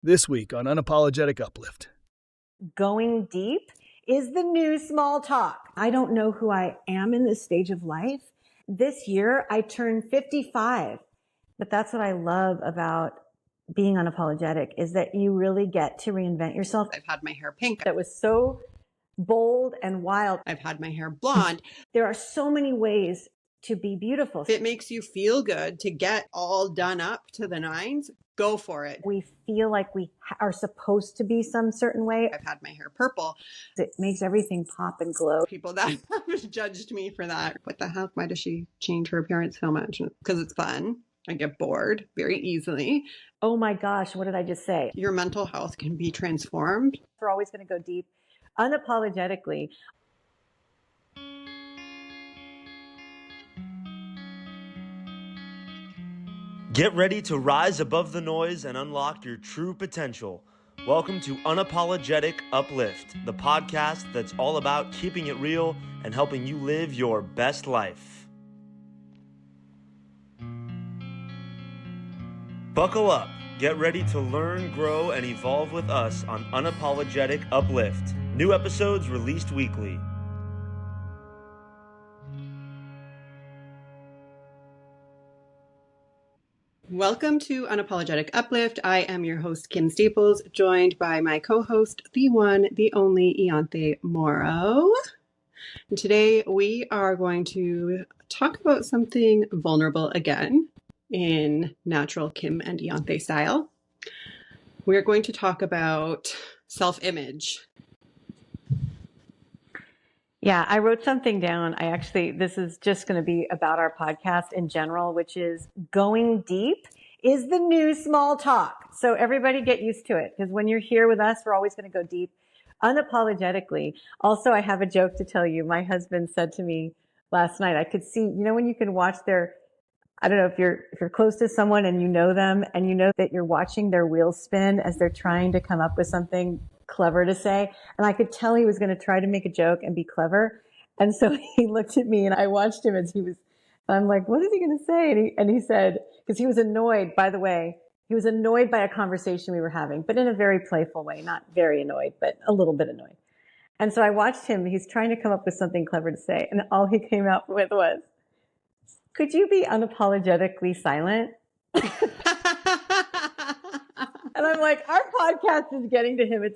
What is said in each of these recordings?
This week on Unapologetic Uplift. Going deep is the new small talk. I don't know who I am in this stage of life. This year, I turned 55. But that's what I love about being unapologetic, is that you really get to reinvent yourself. I've had my hair pink. That was so bold and wild. I've had my hair blonde. There are so many ways to be beautiful. If it makes you feel good to get all done up to the nines, go for it. We feel like we are supposed to be some certain way. I've had my hair purple. It makes everything pop and glow. People that have judged me for that. What the heck? Why does she change her appearance so much? Because it's fun. I get bored very easily. Oh my gosh, what did I just say? Your mental health can be transformed. We're always going to go deep, unapologetically. Get ready to rise above the noise and unlock your true potential. Welcome to Unapologetic Uplift, the podcast that's all about keeping it real and helping you live your best life. Buckle up. Get ready to learn, grow, and evolve with us on Unapologetic Uplift. New episodes released weekly. Welcome to Unapologetic Uplift. I am your host, Kim Staples, joined by my co-host, the one, the only Ianthe Mauro. And today we are going to talk about something vulnerable again in natural Kim and Ianthe style. We're going to talk about self-image. Yeah, I wrote something down. This is just going to be about our podcast in general, which is going deep is the new small talk. So everybody get used to it, because when you're here with us, we're always going to go deep unapologetically. Also, I have a joke to tell you. My husband said to me last night, I could see, when you can watch I don't know if you're close to someone and you know them and you know that you're watching their wheels spin as they're trying to come up with something clever to say. And I could tell he was going to try to make a joke and be clever. And so he looked at me and I watched him as I'm like, what is he going to say? And he said, because he was annoyed, by the way, he was annoyed by a conversation we were having, but in a very playful way, not very annoyed, but a little bit annoyed. And so I watched him. He's trying to come up with something clever to say. And all he came out with was, could you be unapologetically silent? And I'm like, our podcast is getting to him.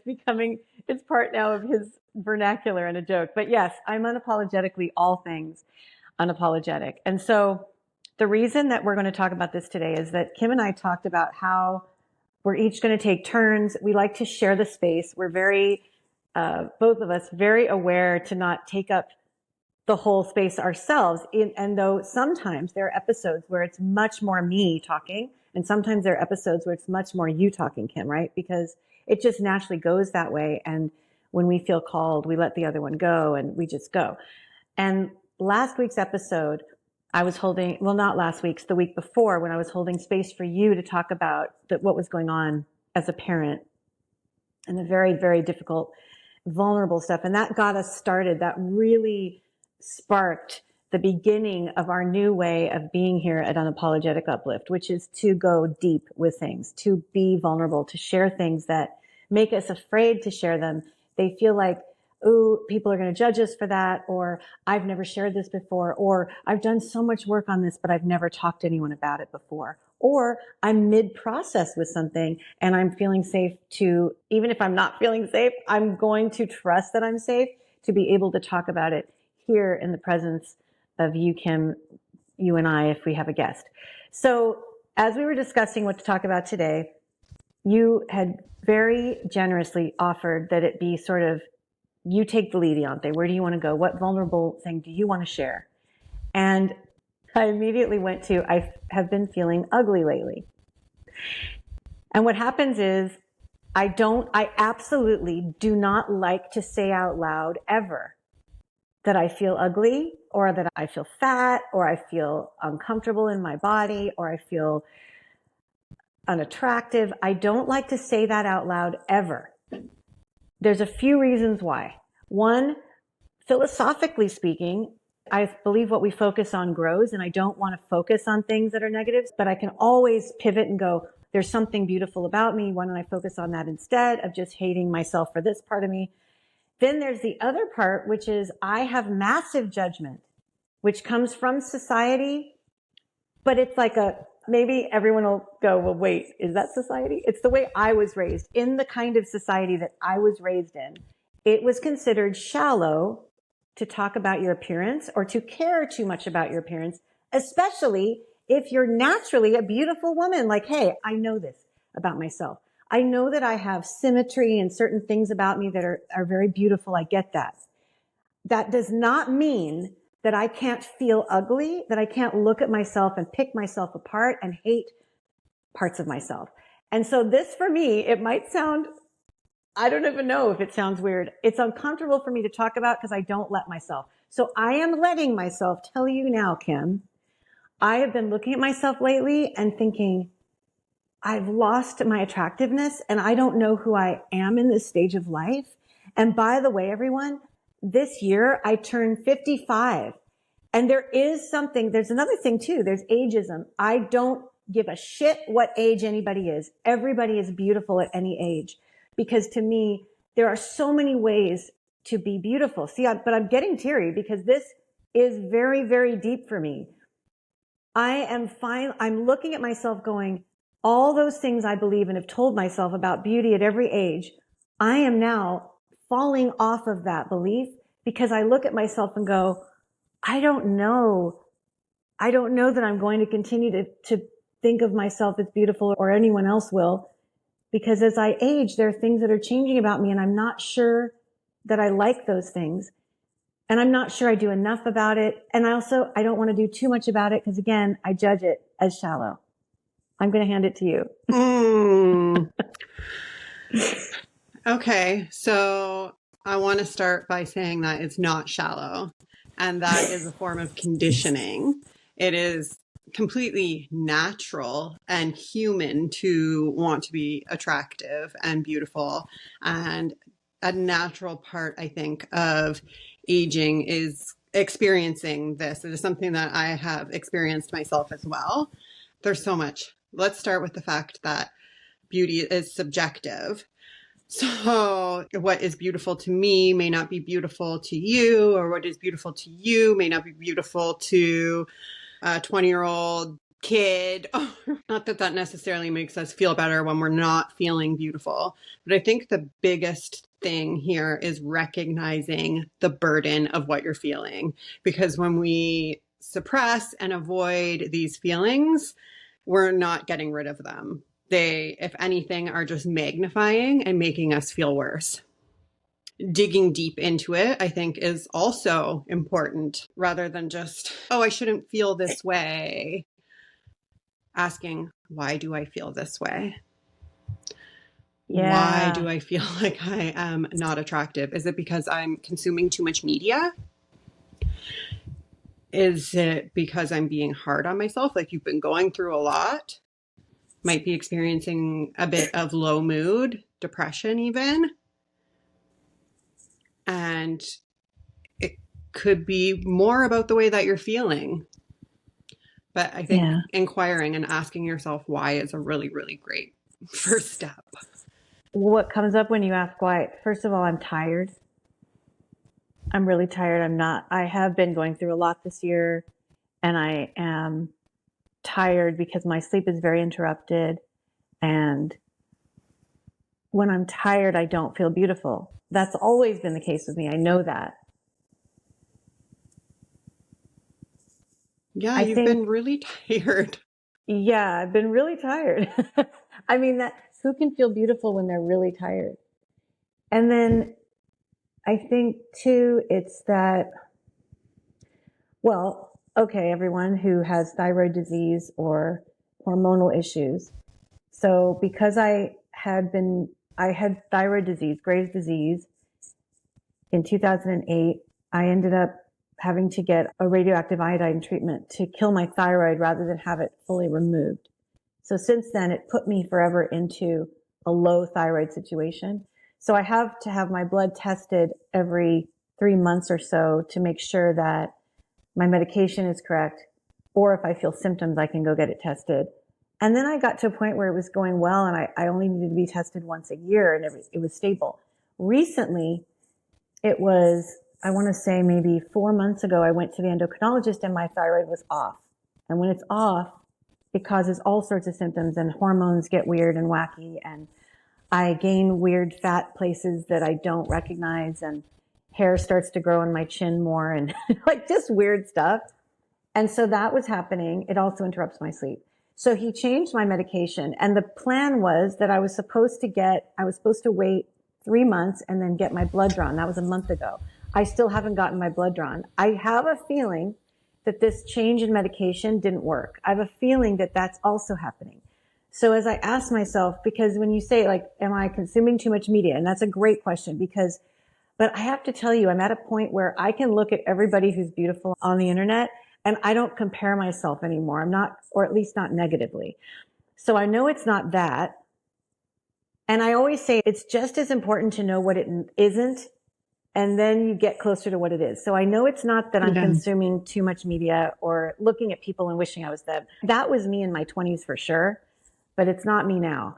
It's part now of his vernacular and a joke. But yes, I'm unapologetically all things unapologetic. And so the reason that we're going to talk about this today is that Kim and I talked about how we're each going to take turns. We like to share the space. We're both of us very aware to not take up the whole space ourselves. And though sometimes there are episodes where it's much more me talking, and sometimes there are episodes where it's much more you talking, Kim, right? Because it just naturally goes that way. And when we feel called, we let the other one go and we just go. And last week's episode, I was not last week's, the week before, when I was holding space for you to talk about what was going on as a parent and the very, very difficult, vulnerable stuff. And that got us started. That really sparked the beginning of our new way of being here at Unapologetic Uplift, which is to go deep with things, to be vulnerable, to share things that make us afraid to share them. They feel like, ooh, people are going to judge us for that, or I've never shared this before, or I've done so much work on this, but I've never talked to anyone about it before. Or I'm mid-process with something and I'm feeling safe to, even if I'm not feeling safe, I'm going to trust that I'm safe to be able to talk about it here in the presence of you, Kim, you and I, if we have a guest. So as we were discussing what to talk about today, you had very generously offered that it be sort of, you take the lead, Ianthe. Where do you want to go? What vulnerable thing do you want to share? And I immediately went to, I have been feeling ugly lately. And what happens is I absolutely do not like to say out loud ever that I feel ugly, or that I feel fat, or I feel uncomfortable in my body, or I feel unattractive. I don't like to say that out loud ever. There's a few reasons why. One, philosophically speaking, I believe what we focus on grows, and I don't want to focus on things that are negatives, but I can always pivot and go, there's something beautiful about me. Why don't I focus on that instead of just hating myself for this part of me? Then there's the other part, which is I have massive judgment, which comes from society, but it's like maybe everyone will go, well, wait, is that society? It's the way I was raised. In the kind of society that I was raised in, it was considered shallow to talk about your appearance or to care too much about your appearance, especially if you're naturally a beautiful woman. Like, hey, I know this about myself. I know that I have symmetry and certain things about me that are very beautiful. I get that. That does not mean that I can't feel ugly, that I can't look at myself and pick myself apart and hate parts of myself. And so this, for me, it might sound, I don't even know if it sounds weird. It's uncomfortable for me to talk about because I don't let myself. So I am letting myself tell you now, Kim, I have been looking at myself lately and thinking, I've lost my attractiveness and I don't know who I am in this stage of life. And by the way, everyone, this year I turned 55. And there's another thing too. There's ageism. I don't give a shit what age anybody is. Everybody is beautiful at any age. Because to me, there are so many ways to be beautiful. See, but I'm getting teary because this is very, very deep for me. I'm looking at myself going, all those things I believe and have told myself about beauty at every age, I am now falling off of that belief because I look at myself and go, I don't know that I'm going to continue to think of myself as beautiful or anyone else will, because as I age, there are things that are changing about me and I'm not sure that I like those things. And I'm not sure I do enough about it. And I don't want to do too much about it because again, I judge it as shallow. I'm going to hand it to you. Okay. So I want to start by saying that it's not shallow, and that is a form of conditioning. It is completely natural and human to want to be attractive and beautiful. And a natural part, I think, of aging is experiencing this. It is something that I have experienced myself as well. There's so much. Let's start with the fact that beauty is subjective. So what is beautiful to me may not be beautiful to you, or what is beautiful to you may not be beautiful to a 20-year-old kid. Not that that necessarily makes us feel better when we're not feeling beautiful. But I think the biggest thing here is recognizing the burden of what you're feeling. Because when we suppress and avoid these feelings, we're not getting rid of them. They, if anything, are just magnifying and making us feel worse. Digging deep into it, I think, is also important, rather than just, oh, I shouldn't feel this way. Asking, why do I feel this way? Yeah. Why do I feel like I am not attractive? Is it because I'm consuming too much media? Is it because I'm being hard on myself? Like you've been going through a lot, might be experiencing a bit of low mood, depression even. And it could be more about the way that you're feeling. But I think inquiring and asking yourself why is a really, really great first step. What comes up when you ask why? First of all, I'm tired. I'm really tired. I have been going through a lot this year, and I am tired because my sleep is very interrupted. And when I'm tired, I don't feel beautiful. That's always been the case with me. I know that. Yeah, you've been really tired. Yeah, I've been really tired. I mean, who can feel beautiful when they're really tired? And then I think too, it's that, well, okay, everyone who has thyroid disease or hormonal issues. So because I had thyroid disease, Graves' disease in 2008, I ended up having to get a radioactive iodine treatment to kill my thyroid rather than have it fully removed. So since then, it put me forever into a low thyroid situation. So I have to have my blood tested every 3 months or so to make sure that my medication is correct. Or if I feel symptoms, I can go get it tested. And then I got to a point where it was going well, and I only needed to be tested once a year, and it was stable. Recently, it was, I want to say maybe 4 months ago, I went to the endocrinologist and my thyroid was off. And when it's off, it causes all sorts of symptoms, and hormones get weird and wacky, and I gain weird fat places that I don't recognize, and hair starts to grow on my chin more, and like just weird stuff. And so that was happening. It also interrupts my sleep. So he changed my medication, and the plan was that I was supposed to wait 3 months and then get my blood drawn. That was a month ago. I still haven't gotten my blood drawn. I have a feeling that this change in medication didn't work. I have a feeling that that's also happening. So as I ask myself, because when you say like, am I consuming too much media? And that's a great question but I have to tell you, I'm at a point where I can look at everybody who's beautiful on the internet and I don't compare myself anymore. I'm not, or at least not negatively. So I know it's not that. And I always say it's just as important to know what it isn't, and then you get closer to what it is. So I know it's not that I'm consuming too much media or looking at people and wishing I was them. That was me in my 20s for sure, but it's not me now.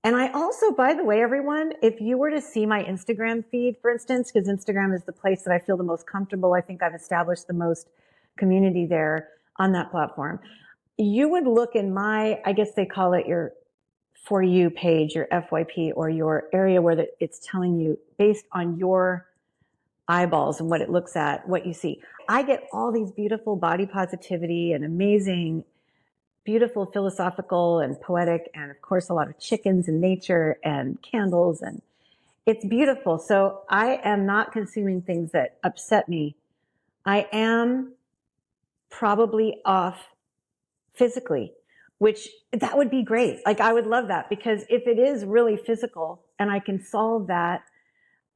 And I also, by the way, everyone, if you were to see my Instagram feed, for instance, because Instagram is the place that I feel the most comfortable, I think I've established the most community there on that platform. You would look in my, I guess they call it your For You page, your FYP, or your area where it's telling you based on your eyeballs and what it looks at, what you see. I get all these beautiful body positivity and amazing, beautiful philosophical and poetic, and of course a lot of chickens and nature and candles, and it's beautiful. So I am not consuming things that upset me. I am probably off physically, which that would be great. Like I would love that, because if it is really physical and I can solve that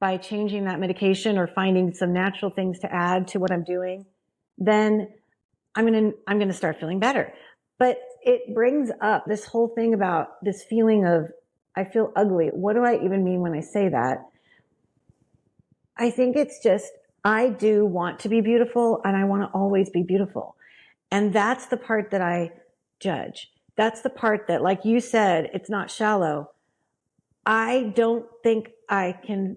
by changing that medication or finding some natural things to add to what I'm doing, then I'm going to start feeling better. But it brings up this whole thing about this feeling of, I feel ugly. What do I even mean when I say that? I think it's just, I do want to be beautiful and I want to always be beautiful. And that's the part that I judge. That's the part that, like you said, it's not shallow. I don't think I can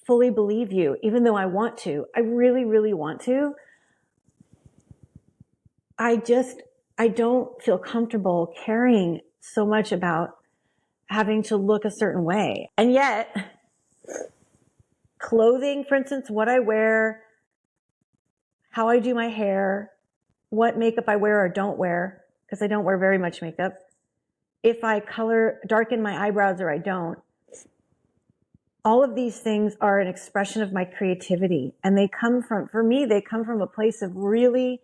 fully believe you, even though I want to. I really, really want to. I don't feel comfortable caring so much about having to look a certain way. And yet, clothing, for instance, what I wear, how I do my hair, what makeup I wear or don't wear, because I don't wear very much makeup, if I darken my eyebrows or I don't, all of these things are an expression of my creativity. And they come from a place of really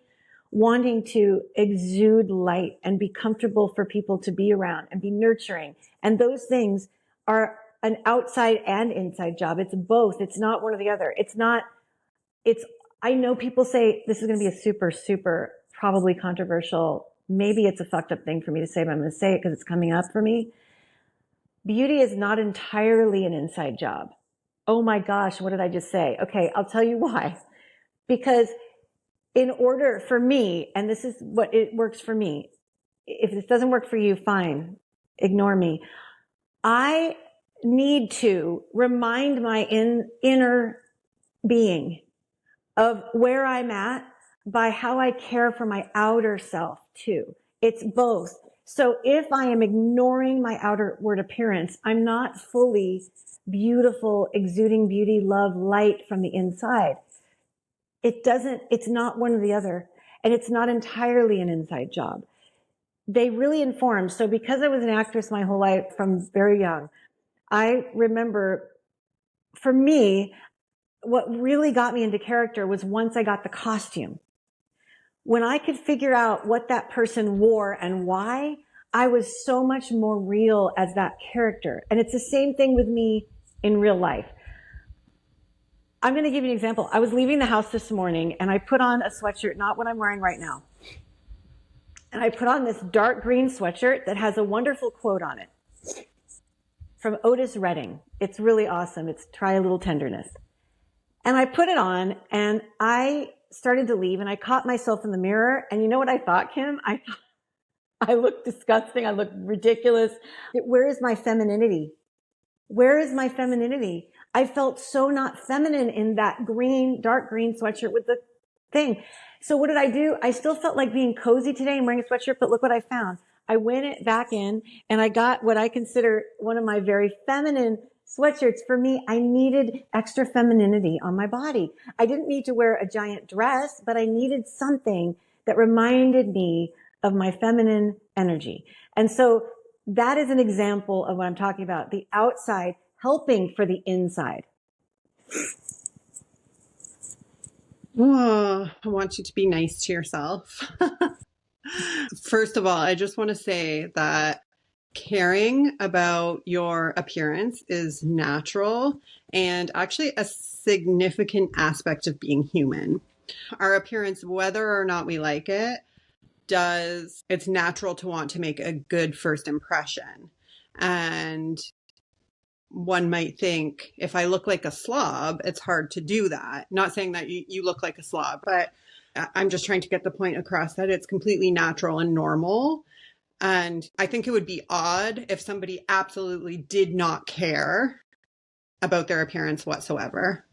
wanting to exude light and be comfortable for people to be around and be nurturing. And those things are an outside and inside job. It's both. It's not one or the other. I know people say this is going to be a super, super probably controversial. Maybe it's a fucked up thing for me to say, but I'm going to say it because it's coming up for me. Beauty is not entirely an inside job. Oh my gosh, what did I just say? Okay, I'll tell you why. Because in order for me, and this is what it works for me, if this doesn't work for you, fine, ignore me. I need to remind my inner being of where I'm at by how I care for my outer self too. It's both. So if I am ignoring my outward appearance, I'm not fully beautiful, exuding beauty, love, light from the inside. It's not one or the other. And it's not entirely an inside job. They really inform. So because I was an actress my whole life from very young, I remember, for me, what really got me into character was once I got the costume. When I could figure out what that person wore and why, I was so much more real as that character. And it's the same thing with me in real life. I'm going to give you an example. I was leaving the house this morning and I put on a sweatshirt, not what I'm wearing right now. And I put on this dark green sweatshirt that has a wonderful quote on it from Otis Redding. It's really awesome. It's "Try a Little Tenderness." And I put it on and I started to leave and I caught myself in the mirror. And you know what I thought, Kim? I look disgusting. I look ridiculous. Where is my femininity? Where is my femininity? I felt so not feminine in that dark green sweatshirt with the thing. So what did I do? I still felt like being cozy today and wearing a sweatshirt, but look what I found. I went back in and I got what I consider one of my very feminine sweatshirts. For me, I needed extra femininity on my body. I didn't need to wear a giant dress, but I needed something that reminded me of my feminine energy. And so that is an example of what I'm talking about. The outside helping for the inside. Oh, I want you to be nice to yourself. First of all, I just want to say that caring about your appearance is natural and actually a significant aspect of being human. Our appearance, whether or not we like it, it's natural to want to make a good first impression. And one might think, if I look like a slob, it's hard to do that. Not saying that you look like a slob, but I'm just trying to get the point across that it's completely natural and normal. And I think it would be odd if somebody absolutely did not care about their appearance whatsoever.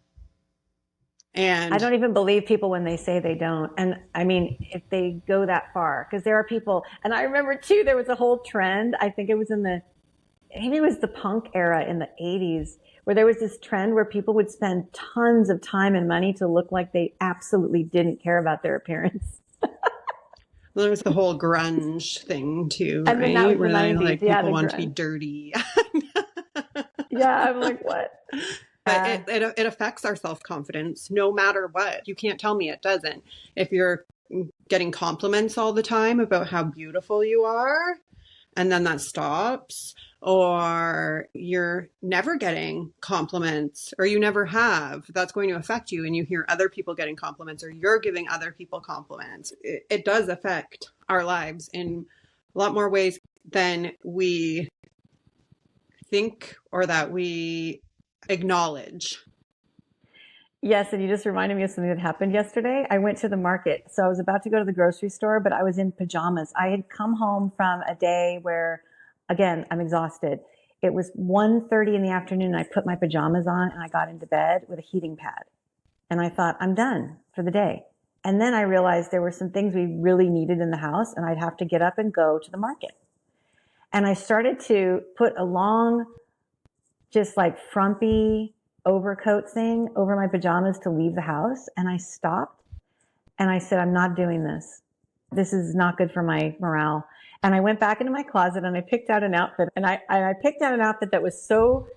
And I don't even believe people when they say they don't. And I mean, if they go that far, because there are people, and I remember too, there was a whole trend. I think it was maybe it was the punk era in the 80s, where there was this trend where people would spend tons of time and money to look like they absolutely didn't care about their appearance. there was the whole grunge thing too, And then that right? was the Where 90s. like Yeah, people the want to be grunge. dirty. Yeah, I'm like, what? But it affects our self-confidence no matter what. You can't tell me it doesn't. If you're getting compliments all the time about how beautiful you are, and then that stops, or you're never getting compliments, or you never have, that's going to affect you. And you hear other people getting compliments, or you're giving other people compliments. It does affect our lives in a lot more ways than we think or that we acknowledge. Yes, and you just reminded me of something that happened yesterday. I went to the market. So I was about to go to the grocery store, but I was in pajamas. I had come home from a day where, again, I'm exhausted. It was 1:30 in the afternoon, and I put my pajamas on, and I got into bed with a heating pad. And I thought, I'm done for the day. And then I realized there were some things we really needed in the house, and I'd have to get up and go to the market. And I started to put a long, just like frumpy overcoat thing over my pajamas to leave the house. And I stopped and I said, I'm not doing this. This is not good for my morale. And I went back into my closet and I picked out an outfit. And I picked out an outfit that was so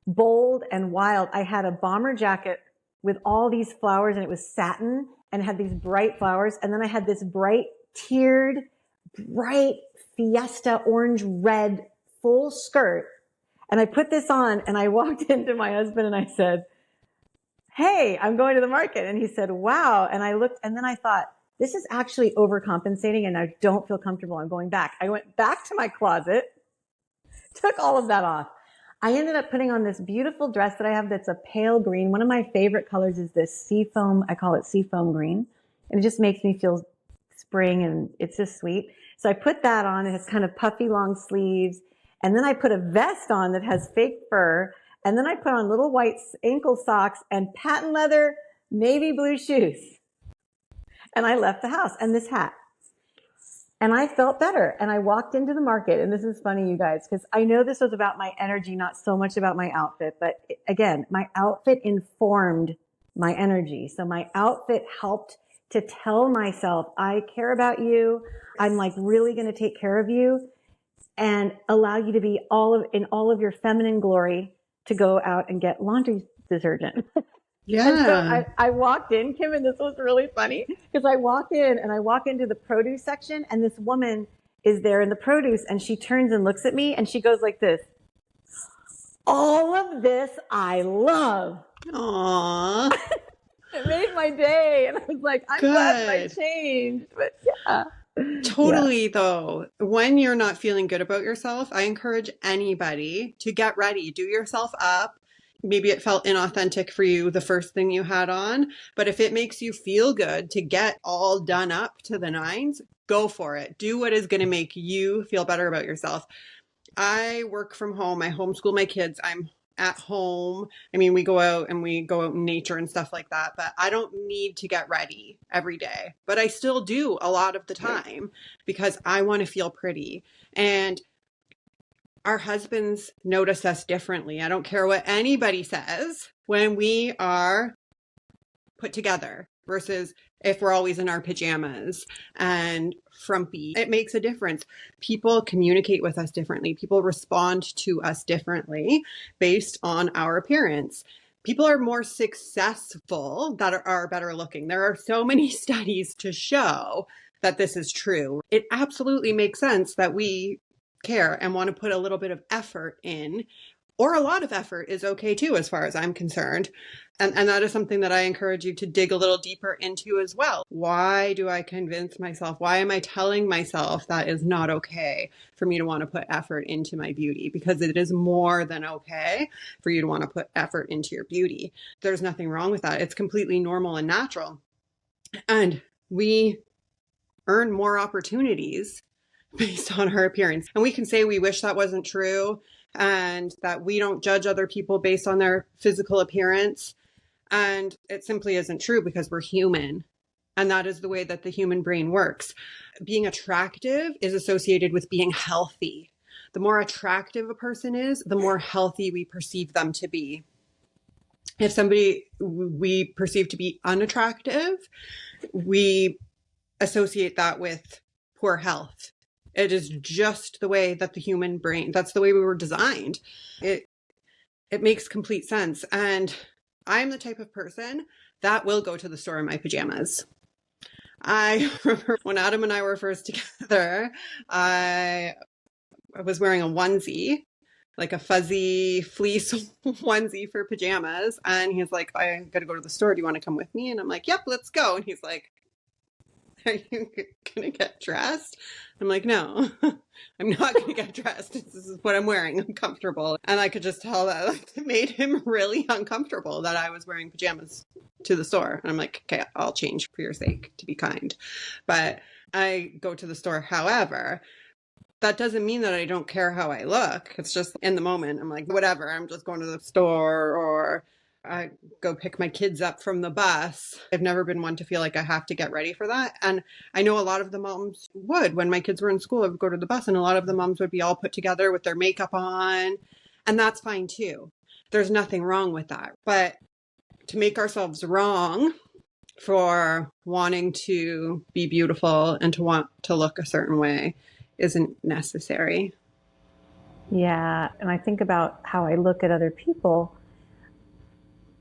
bold and wild. I had a bomber jacket with all these flowers, and it was satin and had these bright flowers. And then I had this bright fiesta orange red full skirt. And I put this on and I walked into my husband and I said, hey, I'm going to the market. And he said, wow. And I looked, and then I thought, this is actually overcompensating and I don't feel comfortable. I'm going back. I went back to my closet, took all of that off. I ended up putting on this beautiful dress that I have that's a pale green. One of my favorite colors is this seafoam. I call it seafoam green. And it just makes me feel spring, and it's just sweet. So I put that on. It has kind of puffy long sleeves. And then I put a vest on that has fake fur. And then I put on little white ankle socks and patent leather navy blue shoes. And I left the house, and this hat. And I felt better. And I walked into the market. And this is funny, you guys, because I know this was about my energy, not so much about my outfit. But again, my outfit informed my energy. So my outfit helped to tell myself, I care about you. I'm like really going to take care of you and allow you to be in all of your feminine glory to go out and get laundry detergent. Yeah. And so I walked in, Kim, and this was really funny because I walk into the produce section, and this woman is there in the produce, and she turns and looks at me and she goes like this. All of this I love. Aww. It made my day. And I was like, I'm glad that I changed. But yeah. Totally, though. When you're not feeling good about yourself, I encourage anybody to get ready. Do yourself up. Maybe it felt inauthentic for you the first thing you had on, but if it makes you feel good to get all done up to the nines, Go for it. Do what is going to make you feel better about yourself. I work from home. I homeschool my kids. I'm at home. I mean, we go out in nature and stuff like that, but I don't need to get ready every day. But I still do a lot of the time because I want to feel pretty. And our husbands notice us differently. I don't care what anybody says when we are put together versus if we're always in our pajamas and frumpy. It makes a difference. People communicate with us differently. People respond to us differently based on our appearance. People are more successful that are better looking. There are so many studies to show that this is true. It absolutely makes sense that we care and want to put a little bit of effort in, or a lot of effort is okay too, as far as I'm concerned. And that is something that I encourage you to dig a little deeper into as well. Why do I convince myself? Why am I telling myself that is not okay for me to want to put effort into my beauty? Because it is more than okay for you to want to put effort into your beauty. There's nothing wrong with that. It's completely normal and natural. And we earn more opportunities based on our appearance. And we can say we wish that wasn't true and that we don't judge other people based on their physical appearance. And it simply isn't true because we're human. And that is the way that the human brain works. Being attractive is associated with being healthy. The more attractive a person is, the more healthy we perceive them to be. If somebody we perceive to be unattractive, we associate that with poor health. It is just the way that the human brain, that's the way we were designed. It makes complete sense. And I'm the type of person that will go to the store in my pajamas. I remember when Adam and I were first together, I was wearing a onesie, like a fuzzy fleece onesie for pajamas. And he's like, I got to go to the store. Do you want to come with me? And I'm like, yep, let's go. And he's like, are you going to get dressed? I'm like, no, I'm not going to get dressed. This is what I'm wearing. I'm comfortable. And I could just tell that it made him really uncomfortable that I was wearing pajamas to the store. And I'm like, okay, I'll change for your sake, to be kind. But I go to the store. However, that doesn't mean that I don't care how I look. It's just in the moment, I'm like, whatever, I'm just going to the store, or I go pick my kids up from the bus. I've never been one to feel like I have to get ready for that. And I know a lot of the moms would. When my kids were in school, I would go to the bus and a lot of the moms would be all put together with their makeup on. And that's fine too. There's nothing wrong with that. But to make ourselves wrong for wanting to be beautiful and to want to look a certain way isn't necessary. Yeah. And I think about how I look at other people.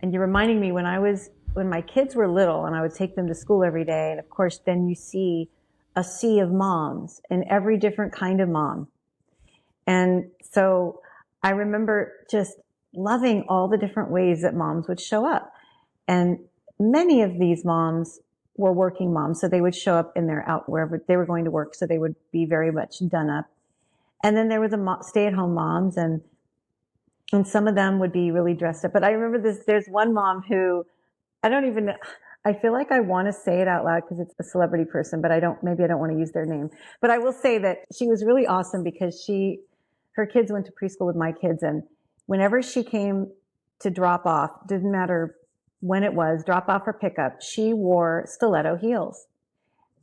And you're reminding me when my kids were little and I would take them to school every day. And of course, then you see a sea of moms and every different kind of mom. And so I remember just loving all the different ways that moms would show up. And many of these moms were working moms. So they would show up in their out wherever they were going to work. So they would be very much done up. And then there were the stay-at-home moms, and some of them would be really dressed up. But I remember there's one mom who, I feel like I want to say it out loud because it's a celebrity person, but maybe I don't want to use their name. But I will say that she was really awesome because her kids went to preschool with my kids. And whenever she came to drop off, didn't matter when it was, drop off or pick up, she wore stiletto heels.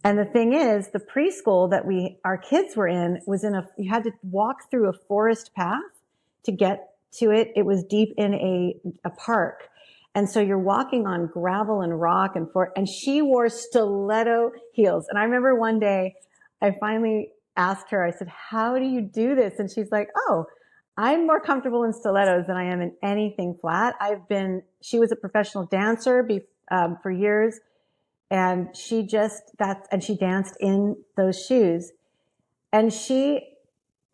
And the thing is, the preschool that our kids were in was you had to walk through a forest path to get to it. It was deep in a park. And so you're walking on gravel and rock and she wore stiletto heels. And I remember one day I finally asked her, I said, how do you do this? And she's like, oh, I'm more comfortable in stilettos than I am in anything flat. She was a professional dancer for years. And she danced in those shoes. And she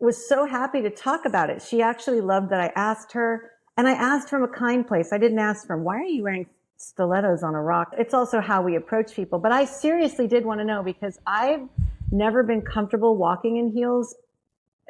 was so happy to talk about it. She actually loved that I asked her, and I asked from a kind place. I didn't ask from, why are you wearing stilettos on a rock? It's also how we approach people. But I seriously did want to know because I've never been comfortable walking in heels,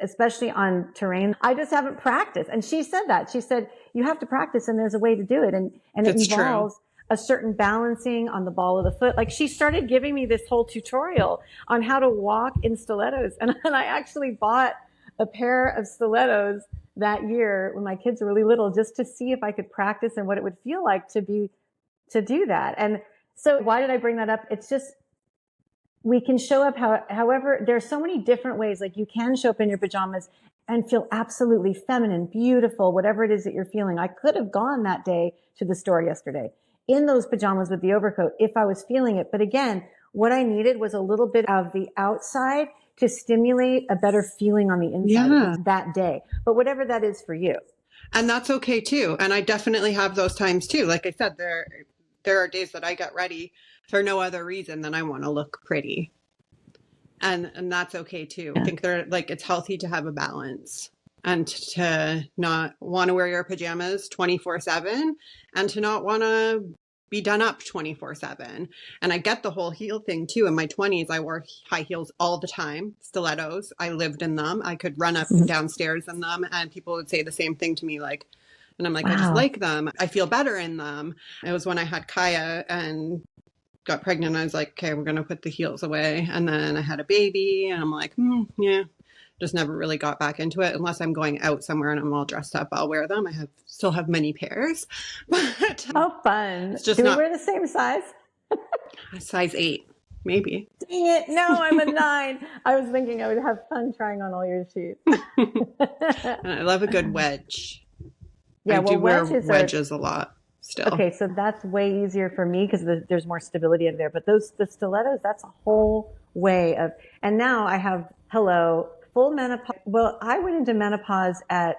especially on terrain. I just haven't practiced. And she said that. She said, you have to practice and there's a way to do it. And it That's involves true. a certain balancing on the ball of the foot. Like she started giving me this whole tutorial on how to walk in stilettos. And I actually bought a pair of stilettos that year when my kids were really little, just to see if I could practice and what it would feel like to do that. And so why did I bring that up? It's just, we can show up however, there's so many different ways. Like you can show up in your pajamas and feel absolutely feminine, beautiful, whatever it is that you're feeling. I could have gone that day to the store yesterday in those pajamas with the overcoat if I was feeling it. But again, what I needed was a little bit of the outside to stimulate a better feeling on the inside that day. But whatever that is for you. And that's okay too. And I definitely have those times too. Like I said, there are days that I get ready for no other reason than I want to look pretty. And that's okay too. I think it's healthy to have a balance and to not want to wear your pajamas 24/7 and to not want to be done up 24/7. And I get the whole heel thing too. In my 20s, I wore high heels all the time, stilettos. I lived in them. I could run up and downstairs in them, and people would say the same thing to me, like, and I'm like, wow. I just like them. I feel better in them. It was when I had Kaya and got pregnant. I was like, okay, we're going to put the heels away. And then I had a baby and I'm like, yeah, just never really got back into it. Unless I'm going out somewhere and I'm all dressed up, I'll wear them. I still have many pairs. But how fun. It's just Do we wear the same size? Size 8, maybe. Dang it. No, I'm a 9. I was thinking I would have fun trying on all your sheets. And I love a good wedge. Yeah, I do wear wedges a lot still. Okay, so that's way easier for me because there's more stability in there. But the stilettos, that's a whole way of, and now I have, full menopause. Well, I went into menopause at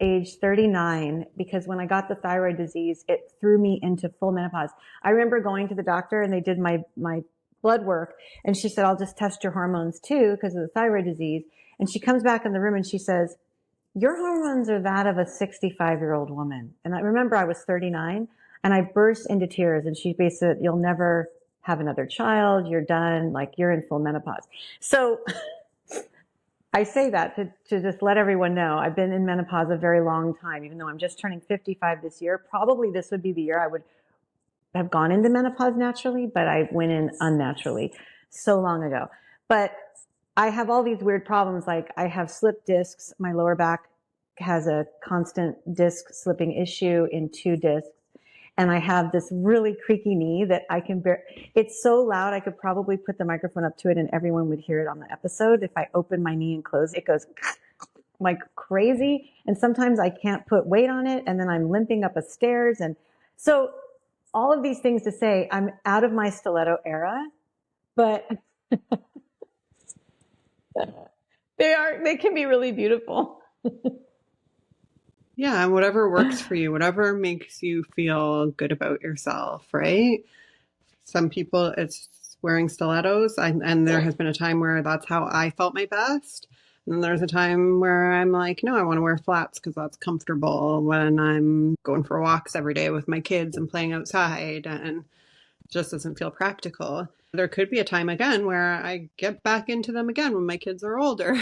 age 39 because when I got the thyroid disease, it threw me into full menopause. I remember going to the doctor and they did my blood work and she said, I'll just test your hormones too because of the thyroid disease. And she comes back in the room and she says, your hormones are that of a 65-year-old woman. And I remember I was 39 and I burst into tears and she basically said, you'll never have another child. You're done. Like you're in full menopause. So I say that to just let everyone know I've been in menopause a very long time, even though I'm just turning 55 this year. Probably this would be the year I would have gone into menopause naturally, but I went in unnaturally so long ago. But I have all these weird problems. Like I have slipped discs. My lower back has a constant disc slipping issue in 2 discs. And I have this really creaky knee that I can bear. It's so loud. I could probably put the microphone up to it and everyone would hear it on the episode. If I open my knee and close, it goes like crazy. And sometimes I can't put weight on it. And then I'm limping up a stairs. And so all of these things to say, I'm out of my stiletto era, but they can be really beautiful. Yeah, and whatever works for you, whatever makes you feel good about yourself, right? Some people, it's wearing stilettos, and there has been a time where that's how I felt my best. And then there's a time where I'm like, no, I want to wear flats because that's comfortable when I'm going for walks every day with my kids and playing outside, and it just doesn't feel practical. There could be a time again where I get back into them again when my kids are older.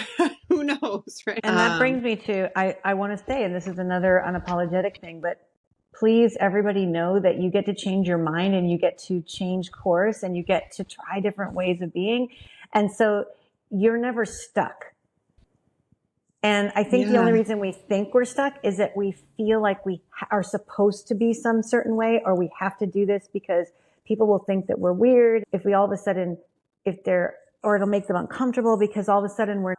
Who knows, right? And that brings me to, I want to say, and this is another unapologetic thing, but please, everybody know that you get to change your mind and you get to change course and you get to try different ways of being. And so you're never stuck. And I think the only reason we think we're stuck is that we feel like we are supposed to be some certain way, or we have to do this because people will think that we're weird. If we all of a sudden, or it'll make them uncomfortable because all of a sudden we're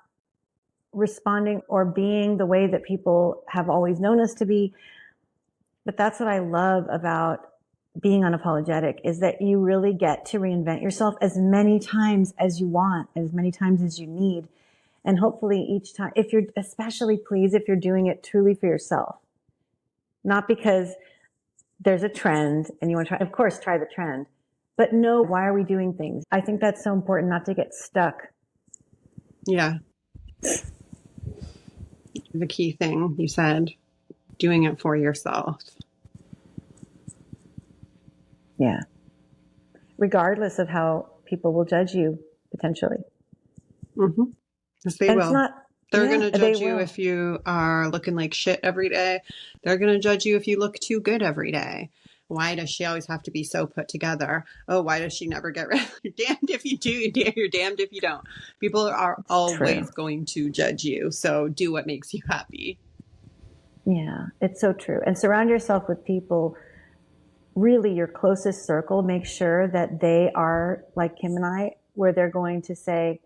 responding or being the way that people have always known us to be. But that's what I love about being unapologetic, is that you really get to reinvent yourself as many times as you want, as many times as you need. And hopefully each time, especially please, if you're doing it truly for yourself, not because there's a trend and you want to try, of course, try the trend, but know, why are we doing things? I think that's so important, not to get stuck. Yeah. The key thing you said, doing it for yourself. Yeah. Regardless of how people will judge you, potentially. Mm-hmm. Yes, they will. They're going to judge you if you are looking like shit every day. They're going to judge you if you look too good every day. why does she always have to be so put together? Oh, why does she never get ready? You're damned if you do, you're damned if you don't. People are always going to judge you. So do what makes you happy. Yeah, it's so true. And surround yourself with people, really your closest circle. Make sure that they are like Kim and I, where they're going to say,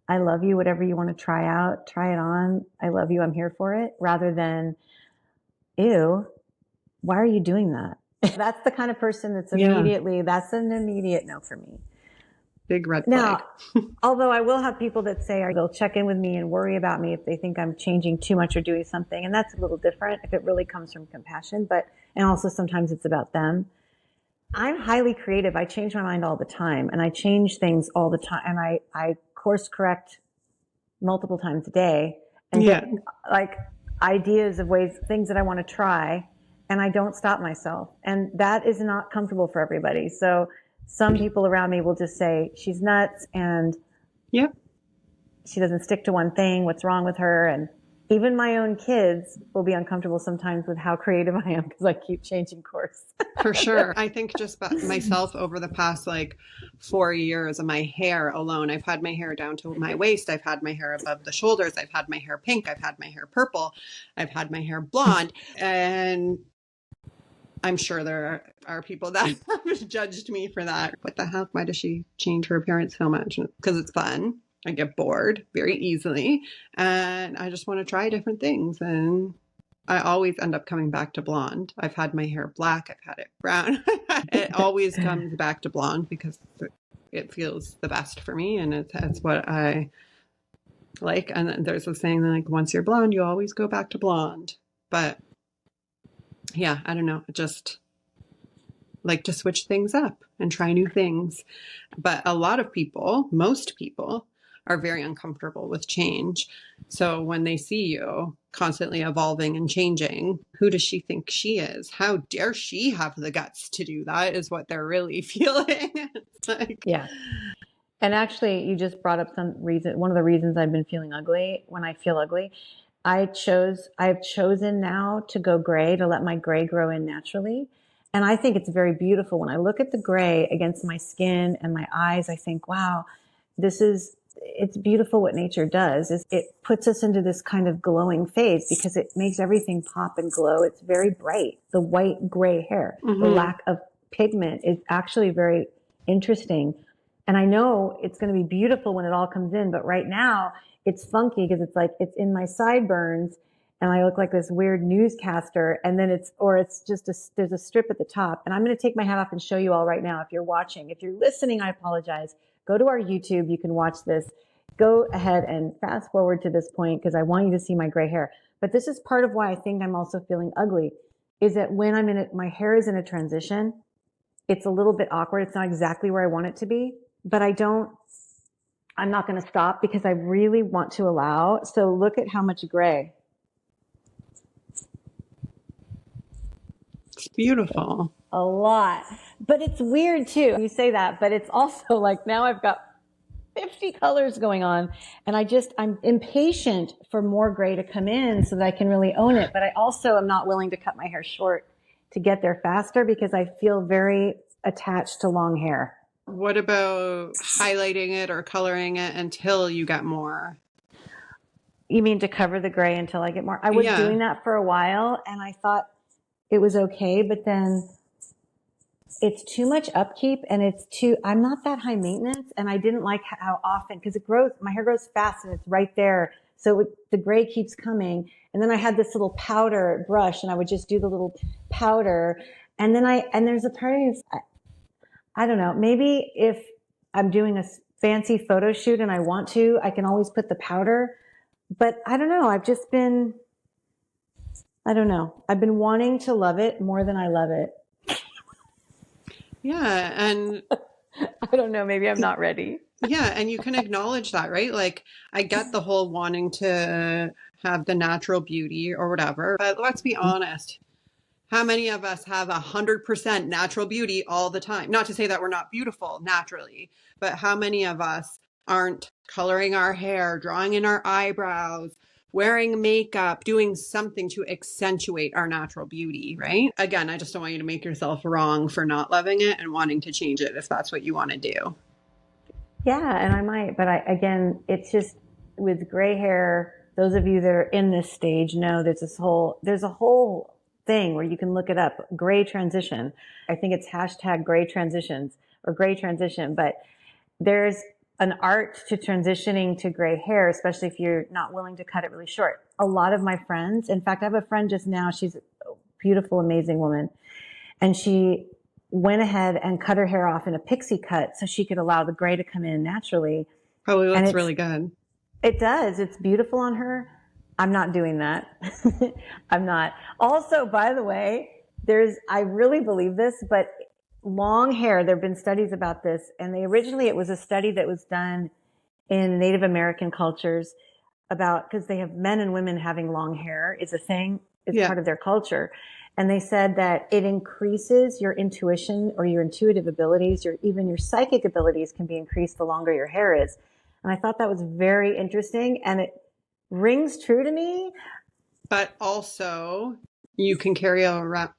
I love you, whatever you want to try out, try it on. I love you, I'm here for it. Rather than, ew, why are you doing that? That's the kind of person that's immediately, that's an immediate no for me. Big red Now, flag. although I will have people that say, they'll check in with me and worry about me if they think I'm changing too much or doing something. And that's a little different if it really comes from compassion, and also sometimes it's about them. I'm highly creative. I change my mind all the time, and I change things all the time. And I course correct multiple times a day and get like ideas of things that I want to try, and I don't stop myself. And that is not comfortable for everybody. So some people around me will just say, she's nuts, and she doesn't stick to one thing. What's wrong with her? And even my own kids will be uncomfortable sometimes with how creative I am because I keep changing course. For sure. I think just myself over the past 4 years of my hair alone, I've had my hair down to my waist. I've had my hair above the shoulders. I've had my hair pink. I've had my hair purple. I've had my hair blonde. And I'm sure there are people that have judged me for that. What the heck? Why does she change her appearance so much? Because it's fun. I get bored very easily, and I just want to try different things. And I always end up coming back to blonde. I've had my hair black. I've had it brown. It always comes back to blonde because it feels the best for me, and it's what I like. And then there's a saying once you're blonde, you always go back to blonde. But yeah, I don't know. I just like to switch things up and try new things. But a lot of people, most people, are very uncomfortable with change. So when they see you constantly evolving and changing, who does she think she is? How dare she have the guts to do that is what they're really feeling. Yeah. And actually, you just brought up one of the reasons I've been feeling ugly when I feel ugly. I've chosen now to go gray, to let my gray grow in naturally. And I think it's very beautiful. When I look at the gray against my skin and my eyes, I think, wow, it's beautiful what nature does. It puts us into this kind of glowing phase because it makes everything pop and glow. It's very bright. The white gray hair, the lack of pigment is actually very interesting. And I know it's going to be beautiful when it all comes in, but right now it's funky because it's in my sideburns and I look like this weird newscaster. And then there's a strip at the top, and I'm going to take my hat off and show you all right now. If you're watching, if you're listening, I apologize. Go to our YouTube. You can watch this. Go ahead and fast forward to this point because I want you to see my gray hair. But this is part of why I think I'm also feeling ugly, is that when my hair is in a transition, it's a little bit awkward. It's not exactly where I want it to be, but I'm not going to stop because I really want to allow. So look at how much gray. It's beautiful. A lot. But it's weird too. You say that, but it's also now I've got 50 colors going on, and I'm impatient for more gray to come in so that I can really own it. But I also am not willing to cut my hair short to get there faster because I feel very attached to long hair. What about highlighting it or coloring it until you get more? You mean to cover the gray until I get more? I was doing that for a while and I thought it was okay, but then it's too much upkeep and I'm not that high maintenance, and I didn't like how often, because my hair grows fast and it's right there. So the gray keeps coming. And then I had this little powder brush and I would just do the little powder. And then there's a part of me, I don't know, maybe if I'm doing a fancy photo shoot and I want to, I can always put the powder, but I don't know. I've been wanting to love it more than I love it. Yeah. And I don't know, maybe I'm not ready. Yeah. And you can acknowledge that, right? I get the whole wanting to have the natural beauty or whatever, but let's be honest. How many of us have 100% natural beauty all the time? Not to say that we're not beautiful naturally, but how many of us aren't coloring our hair, drawing in our eyebrows, wearing makeup, doing something to accentuate our natural beauty, right? Again, I just don't want you to make yourself wrong for not loving it and wanting to change it if that's what you want to do. Yeah, and I might, but again, it's just with gray hair, those of you that are in this stage know there's a whole thing where you can look it up, gray transition. I think it's hashtag gray transitions or gray transition, but there's an art to transitioning to gray hair, especially if you're not willing to cut it really short. A lot of my friends, in fact, I have a friend just now, she's a beautiful, amazing woman, and she went ahead and cut her hair off in a pixie cut so she could allow the gray to come in naturally. Probably looks really good. It does. It's beautiful on her. I'm not doing that. I'm not. Also, by the way, I really believe this, but long hair, there have been studies about this, and it was a study that was done in Native American cultures because they have men and women having long hair is a thing, it's part of their culture. And they said that it increases your intuition or your intuitive abilities, even your psychic abilities can be increased the longer your hair is. And I thought that was very interesting, and it rings true to me. But also, you can carry around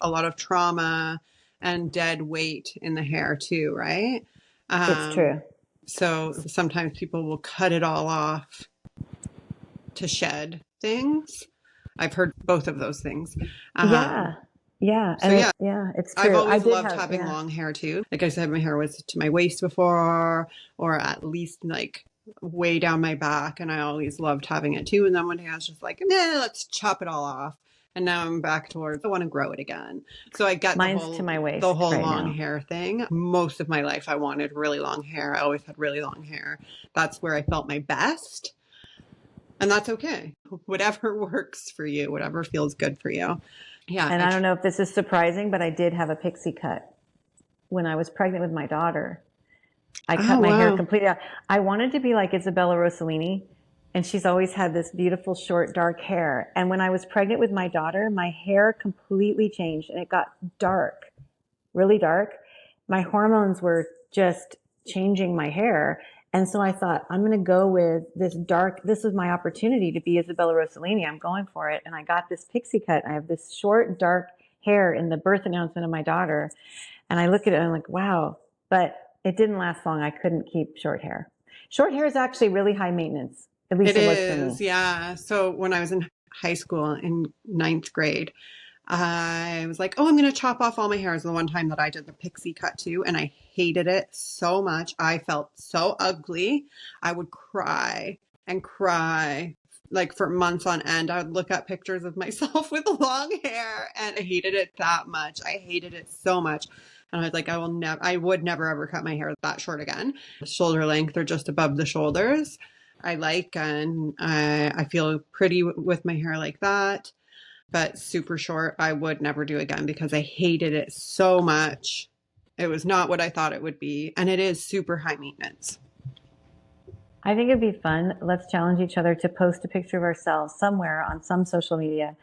a lot of trauma and dead weight in the hair too, right? It's true. So sometimes people will cut it all off to shed things. I've heard both of those things. Yeah. It's true. I've always loved having long hair too. Like I said, my hair was to my waist before, or at least like way down my back, and I always loved having it too. And then one day I was just like, let's chop it all off. And now I'm back towards, I want to grow it again. So I got mine's to my waist, the whole long hair thing. Most of my life, I wanted really long hair. I always had really long hair. That's where I felt my best. And that's okay. Whatever works for you, whatever feels good for you. Yeah. And I don't know if this is surprising, but I did have a pixie cut when I was pregnant with my daughter. I cut my hair completely out. I wanted to be like Isabella Rossellini, and she's always had this beautiful short dark hair. And when I was pregnant with my daughter, my hair completely changed and it got dark, really dark. My hormones were just changing my hair. And so I thought, I'm going to go with this was my opportunity to be Isabella Rossellini. I'm going for it. And I got this pixie cut. I have this short, dark hair in the birth announcement of my daughter. And I look at it and I'm like, wow. But it didn't last long. I couldn't keep short hair. Short hair is actually really high maintenance. At least it was for me. Yeah. So when I was in high school in 9th grade, I was like, I'm going to chop off all my hair. It was the one time that I did the pixie cut too. And I hated it so much. I felt so ugly. I would cry and cry like for months on end. I would look at pictures of myself with long hair, and I hated it that much. I hated it so much. And I was like, I would never ever cut my hair that short again. Shoulder length or just above the shoulders. I like, and I feel pretty with my hair like that. But super short, I would never do again because I hated it so much. It was not what I thought it would be. And it is super high maintenance. I think it'd be fun. Let's challenge each other to post a picture of ourselves somewhere on some social media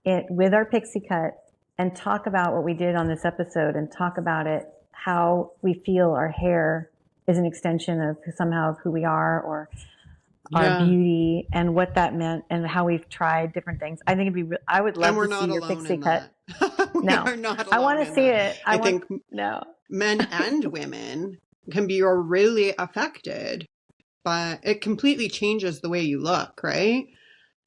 with our pixie cut and talk about what we did on this episode and talk about it, how we feel our hair is an extension of somehow of who we are or our beauty and what that meant and how we've tried different things. I think I would love to see your pixie cut. No, I want to see it. I think men and women can be really affected, but it completely changes the way you look, right?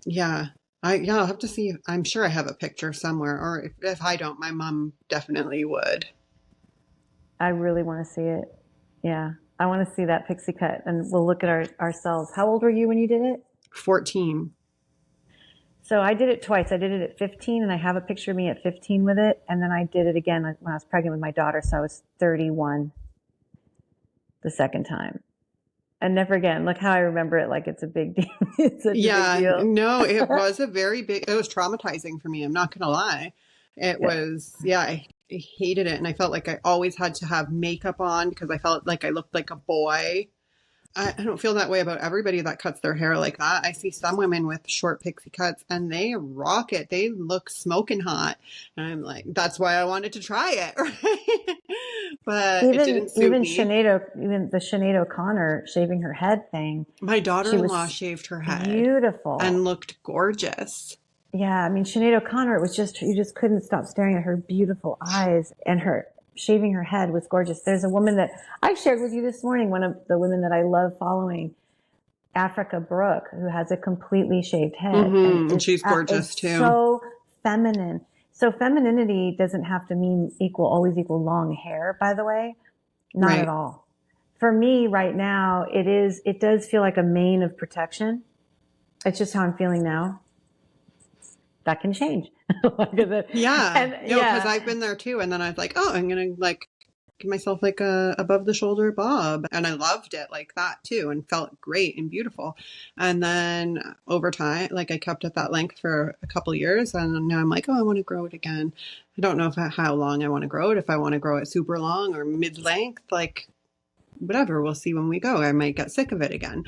Yeah. I'll have to see. I'm sure I have a picture somewhere, or if I don't, my mom definitely would. I really want to see it. Yeah. I want to see that pixie cut, and we'll look at ourselves. How old were you when you did it? 14. So I did it twice. I did it at 15, and I have a picture of me at 15 with it. And then I did it again when I was pregnant with my daughter. So I was 31 the second time. And never again. Look how I remember it like it's a big deal. It's such a big deal. No, it was it was traumatizing for me. I'm not going to lie. It was, I hated it. And I felt like I always had to have makeup on because I felt like I looked like a boy. I don't feel that way about everybody that cuts their hair like that. I see some women with short pixie cuts and they rock it. They look smoking hot. And I'm like, that's why I wanted to try it. Right? but it didn't suit me. Even the Sinead O'Connor shaving her head thing. My daughter-in-law shaved her head. Beautiful. And looked gorgeous. Yeah, I mean, Sinead O'Connor, it was just, you just couldn't stop staring at her beautiful eyes, and her shaving her head was gorgeous. There's a woman that I shared with you this morning, one of the women that I love following, Africa Brooke, who has a completely shaved head. And she's gorgeous too. So feminine. So femininity doesn't have to mean always equal long hair, by the way. Not at all. For me right now, it does feel like a mane of protection. It's just how I'm feeling now. That can change. Yeah. Because I've been there too. And then I was like, oh, I'm going to give myself a above the shoulder bob. And I loved it like that too, and felt great and beautiful. And then over time, I kept at that length for a couple years, and now I'm like, oh, I want to grow it again. I don't know how long I want to grow it, if I want to grow it super long or mid length, whatever. We'll see when we go. I might get sick of it again.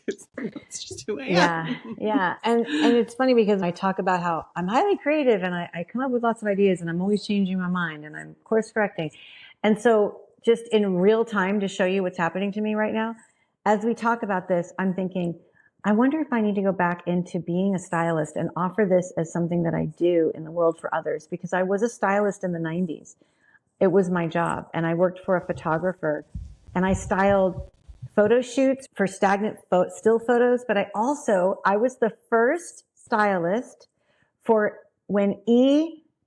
It's just who I am. Yeah. And it's funny because I talk about how I'm highly creative and I come up with lots of ideas and I'm always changing my mind and I'm course correcting. And so just in real time to show you what's happening to me right now, as we talk about this, I'm thinking, I wonder if I need to go back into being a stylist and offer this as something that I do in the world for others, because I was a stylist in the 90s. It was my job. And I worked for a photographer and I styled photo shoots for stagnant still photos. But I was the first stylist for when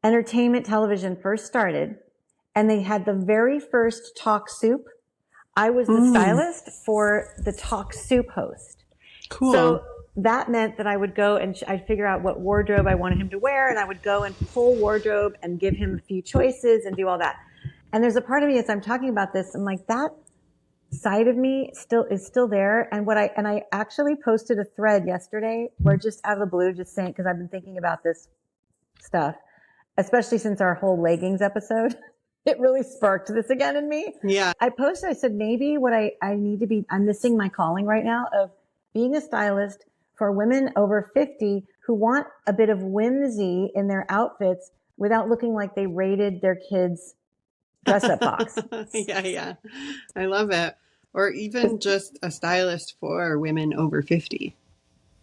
entertainment television first started and they had the very first Talk Soup. I was the stylist for the Talk Soup host. Cool. So that meant that I would go and I'd figure out what wardrobe I wanted him to wear, and I would go and pull wardrobe and give him a few choices and do all that. And there's a part of me as I'm talking about this, I'm like, that side of me is still there. And I actually posted a thread yesterday where just out of the blue, just saying, because I've been thinking about this stuff, especially since our whole leggings episode. It really sparked this again in me. Yeah. I said, maybe what I need to be, I'm missing my calling right now of being a stylist for women over 50 who want a bit of whimsy in their outfits without looking like they raided their kids' dress-up box. Yeah. I love it. Or even just a stylist for women over 50.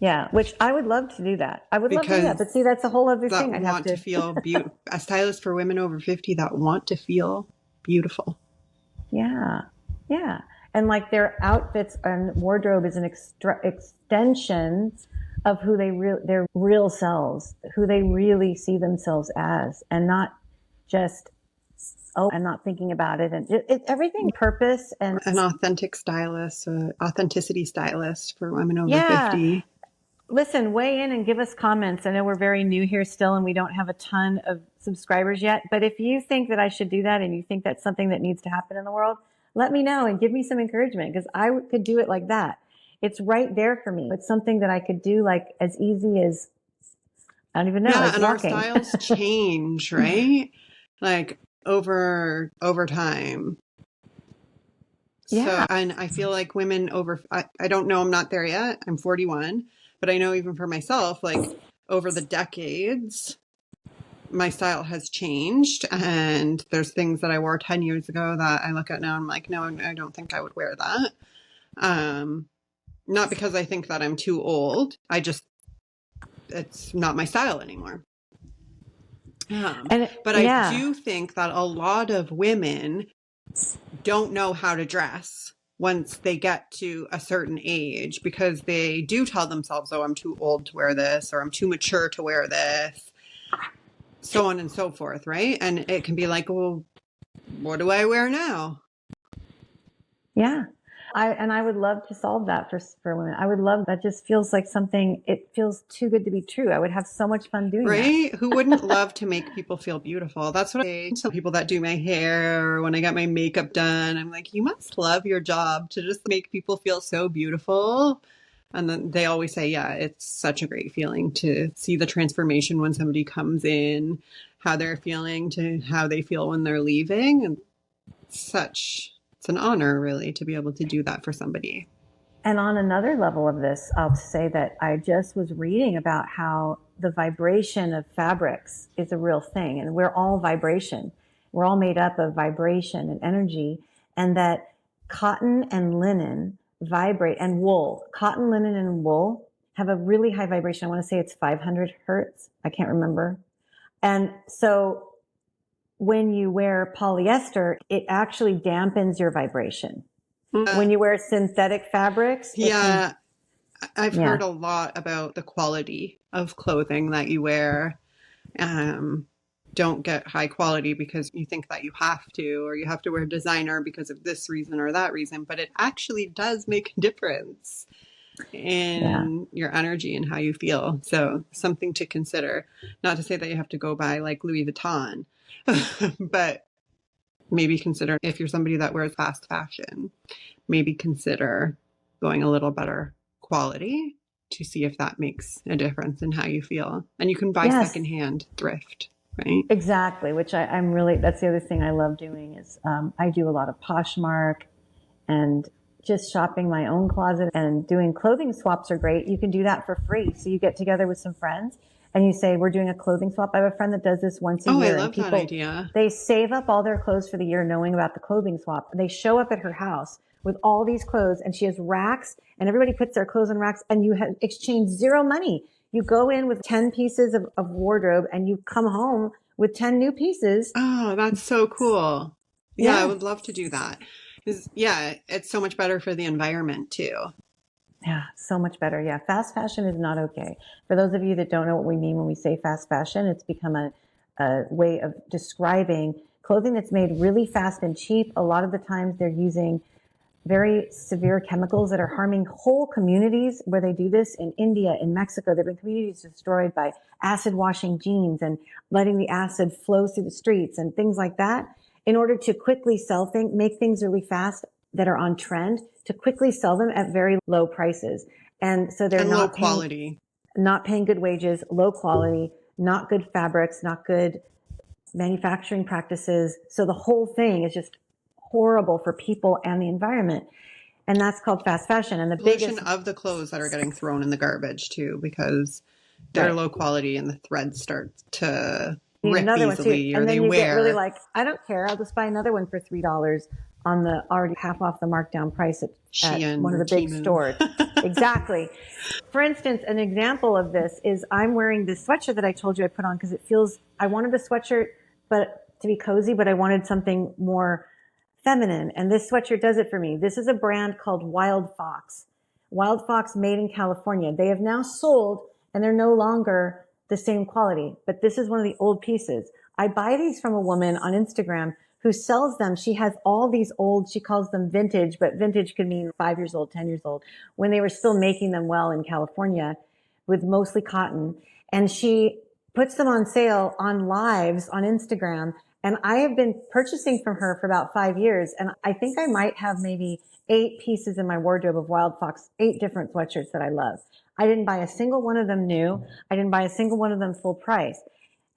Yeah, which I would love to do that. I would love to do that. But see, that's a whole other thing. I'd have to feel beautiful. A stylist for women over 50 that want to feel beautiful. Yeah. And their outfits and wardrobe is an extension of who their real selves, who they really see themselves as, and not just, I'm not thinking about it. And everything purpose and an authentic stylist, authenticity stylist for women over 50. Listen, weigh in and give us comments. I know we're very new here still and we don't have a ton of subscribers yet, but if you think that I should do that and you think that's something that needs to happen in the world, let me know and give me some encouragement, because I could do it like that. It's right there for me. It's something that I could do as easy as, I don't even know. Yeah, and walking. Our styles change, right? Over time. Yeah. So, and I feel like women I don't know, I'm not there yet. I'm 41, but I know even for myself, over the decades, my style has changed, and there's things that I wore 10 years ago that I look at now and I'm like, no, I don't think I would wear that. Not because I think that I'm too old. It's not my style anymore. I do think that a lot of women don't know how to dress once they get to a certain age, because they do tell themselves, oh, I'm too old to wear this, or I'm too mature to wear this, so on and so forth, right? And it can be like, well, what do I wear now? Yeah. I would love to solve that for women. I would love that. Just feels like something, it feels too good to be true. I would have so much fun doing that. Right? Who wouldn't love to make people feel beautiful? That's what I tell people that do my hair, or when I get my makeup done. I'm like, you must love your job to just make people feel so beautiful. And then they always say, yeah, it's such a great feeling to see the transformation when somebody comes in, how they're feeling to how they feel when they're leaving. And it's an honor, really, to be able to do that for somebody. And on another level of this, I'll say that I just was reading about how the vibration of fabrics is a real thing, and we're all vibration. we're all made up of vibration and energy, and that cotton and linen vibrate, and wool, cotton, linen, and wool have a really high vibration. I want to say it's 500 hertz. I can't remember. And so when you wear polyester, it actually dampens your vibration. When you wear synthetic fabrics, yeah, I've heard a lot about the quality of clothing that you wear. Don't get high quality because you think that you have to, or you have to wear designer because of this reason or that reason, but it actually does make a difference in your energy and how you feel. So something to consider. Not to say that you have to go buy like Louis Vuitton, but maybe consider, if you're somebody that wears fast fashion, maybe consider going a little better quality to see if that makes a difference in how you feel. And you can buy secondhand thrift, right? Exactly, which I'm really, that's the other thing I love doing is I do a lot of Poshmark and just shopping my own closet, and doing clothing swaps are great. You can do that for free. So you get together with some friends and you say, we're doing a clothing swap. I have a friend that does this once a year. I love that idea. They save up all their clothes for the year knowing about the clothing swap. They show up at her house with all these clothes, and she has racks, and everybody puts their clothes in racks, and you have exchange zero money. You go in with 10 pieces of wardrobe, and you come home with 10 new pieces. Oh, that's so cool. Yeah, I would love to do that. Yeah, it's so much better for the environment too. Yeah, so much better. Yeah, fast fashion is not okay. For those of you that don't know what we mean when we say fast fashion, it's become a way of describing clothing that's made really fast and cheap. A lot of the times they're using very severe chemicals that are harming whole communities. Where they do this in India, in Mexico, there have been communities destroyed by acid washing jeans and letting the acid flow through the streets and things like that, in order to quickly sell things, make things really fast that are on trend, to quickly sell them at very low prices. And so they're low quality, not paying good wages, low quality, not good fabrics, not good manufacturing practices. So the whole thing is just horrible for people and the environment. And that's called fast fashion. And the pollution biggest of the clothes that are getting thrown in the garbage too, because they're low quality and the threads start to rip another easily, one too. or And they then you wear. get really like, I don't care. I'll just buy another one for $3 on the already half off the markdown price at one of the big stores. Exactly. For instance, an example of this is I'm wearing this sweatshirt that I told you I put on because it feels, I wanted a sweatshirt but to be cozy, but I wanted something more feminine. And this sweatshirt does it for me. This is a brand called Wild Fox. Wild Fox, made in California. They have now sold, and they're no longer the same quality, but this is one of the old pieces. I buy these from a woman on Instagram who sells them. She has all these old, she calls them vintage, but vintage could mean 5 years old, 10 years old, when they were still making them well in California with mostly cotton. And she puts them on sale on lives on Instagram. And I have been purchasing from her for about 5 years. And I think I might have maybe 8 pieces in my wardrobe of Wild Fox, 8 different sweatshirts that I love. I didn't buy a single one of them new. I didn't buy a single one of them full price.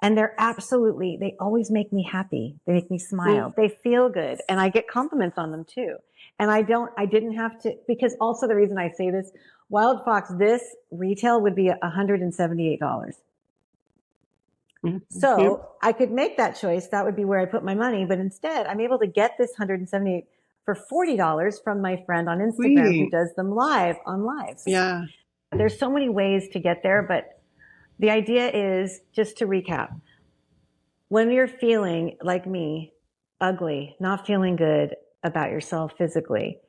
And they're absolutely, they always make me happy. They make me smile. They feel good. And I get compliments on them too. And I didn't have to, because also the reason I say this, Wild Fox, this retail would be $178. So I could make that choice. That would be where I put my money. But instead, I'm able to get this $178 for $40 from my friend on Instagram who does them live on lives. Yeah. There's so many ways to get there, but the idea is, just to recap, when you're feeling like me, ugly, not feeling good about yourself physically,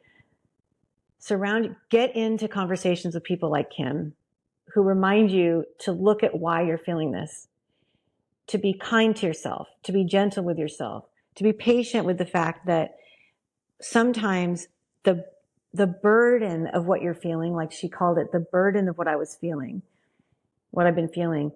get into conversations with people like Kim, who remind you to look at why you're feeling this, to be kind to yourself, to be gentle with yourself, to be patient with the fact that sometimes the burden of what you're feeling, like she called it, the burden of what I was feeling, what I've been feeling,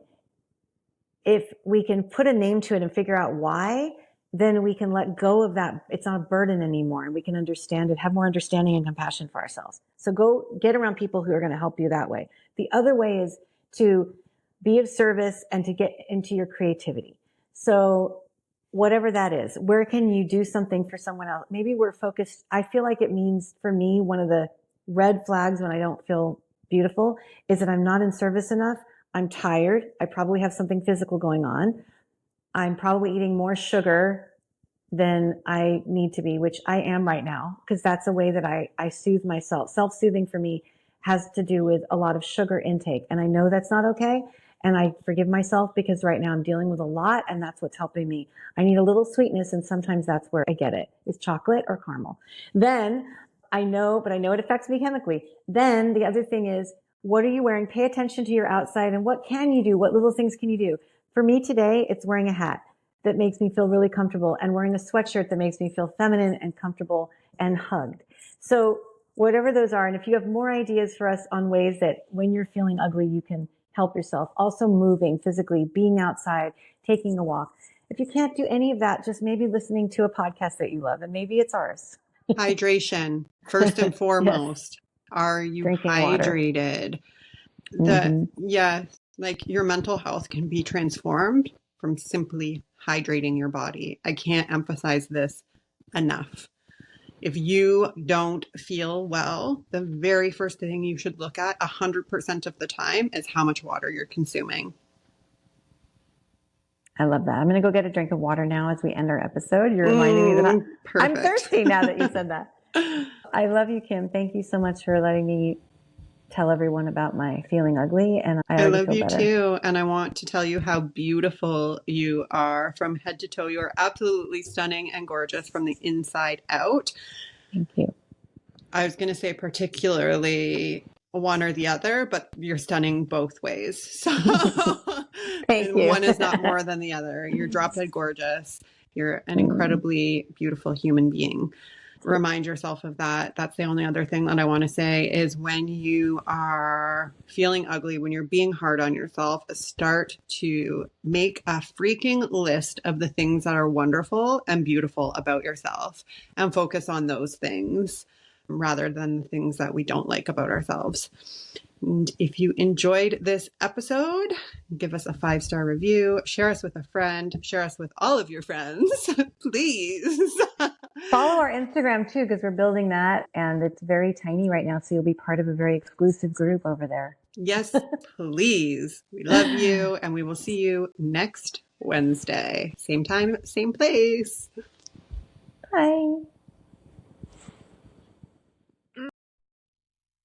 if we can put a name to it and figure out why, then we can let go of that. It's not a burden anymore, and we can understand it, have more understanding and compassion for ourselves. So go get around people who are going to help you that way. The other way is to be of service and to get into your creativity. So whatever that is, where can you do something for someone else? Maybe we're focused. I feel like it means, for me, one of the red flags when I don't feel beautiful is that I'm not in service enough. I'm tired. I probably have something physical going on. I'm probably eating more sugar than I need to be, which I am right now, because that's a way that I soothe myself. Self-soothing for me has to do with a lot of sugar intake. And I know that's not okay. And I forgive myself because right now I'm dealing with a lot, and that's what's helping me. I need a little sweetness, and sometimes that's where I get it. It's chocolate or caramel. Then I know it affects me chemically. Then the other thing is, what are you wearing? Pay attention to your outside, and what can you do? What little things can you do? For me today, it's wearing a hat that makes me feel really comfortable, and wearing a sweatshirt that makes me feel feminine and comfortable and hugged. So whatever those are, and if you have more ideas for us on ways that when you're feeling ugly, you can help yourself. Also moving physically, being outside, taking a walk. If you can't do any of that, just maybe listening to a podcast that you love, and maybe it's ours. Hydration, first and foremost. Yes. Are you Drinking hydrated? Like your mental health can be transformed from simply hydrating your body. I can't emphasize this enough. If you don't feel well, the very first thing you should look at 100% of the time is how much water you're consuming. I love that. I'm going to go get a drink of water now as we end our episode. You're reminding me that I'm thirsty now that you said that. I love you, Kim. Thank you so much for letting me tell everyone about my feeling ugly. And I love you too. And I want to tell you how beautiful you are from head to toe. You're absolutely stunning and gorgeous from the inside out. Thank you. I was going to say particularly one or the other, but you're stunning both ways. So Thank you. One is not more than the other. You're drop dead gorgeous. You're an incredibly beautiful human being. Remind yourself of that. That's the only other thing that I want to say is when you are feeling ugly, when you're being hard on yourself, start to make a freaking list of the things that are wonderful and beautiful about yourself and focus on those things rather than the things that we don't like about ourselves. And if you enjoyed this episode, give us a 5-star review, share us with a friend, share us with all of your friends, please. Follow our Instagram too, because we're building that and it's very tiny right now. So you'll be part of a very exclusive group over there. Yes, please. We love you and we will see you next Wednesday. Same time, same place. Bye.